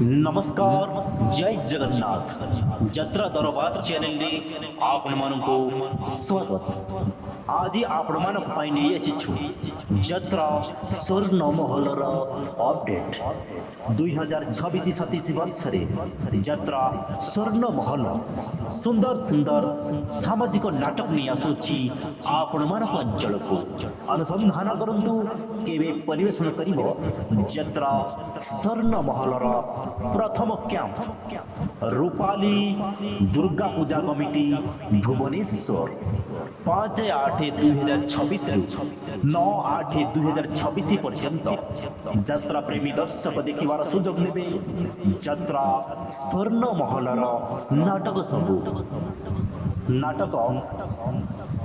नमस्कार जय जगन्नाथ जत्रा दरबार चैनल रे आपण मानकु स्वागत आज आपण मानक पई नै आसीछु जत्रा स्वर्ण महलर अपडेट 2026-27 वर्ष रे जत्रा स्वर्ण महल सुंदर सुंदर सामाजिक नाटक नै आसुछि आपण मानक अंचल को अनुसंधान करंतु केबे परिवेषण करिवो जत्रा स्वर्ण महलर प्रथम कैंप रूपाली दुर्गा पूजा कमिटी भुवनेश्वर 5-8-2026 रु 9-8-2026 पर्यंत यात्रा प्रेमी दर्शक देखिबार सुजोग नेबे यात्रा स्वर्ण महलर नाटक सबु नाटक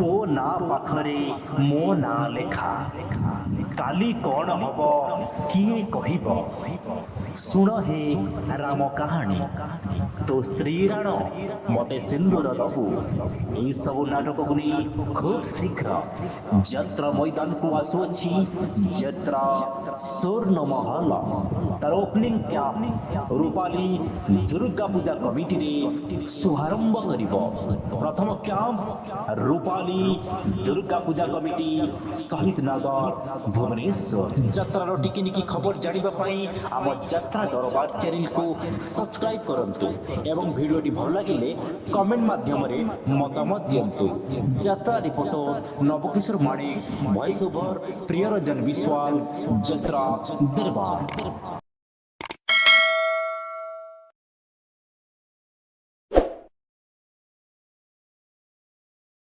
तो ना पाखरे मो ना लेखा काली कौन हब किए कहिब शुण हे राम कहानी तो स्त्री राण मते सिंदूर दबु यही सब नाटक को नहीं खूब शीघ्र जत्रा मैदान को आसुअछि जत्रा स्वर्ण महल तार opening camp Rupali Durga Puja committee रे शुभारंभ करिवो प्रथम कैंप रूपाली दुर्गा पूजा कमिटी शहीद नगर भुवनेश्वर जत्रार टिकिनिकी खबर जानिबा पई आम यात्रा दरबार चैनल को सब्सक्राइब करंतु एवं वीडियोटी भल लागिले कमेंट माध्यम रे मतामत दियंतु यात्रा रिपोर्टर नवकिशोर माणिक वॉइस ओवर प्रियरंजन विश्वाल यात्रा दरबार।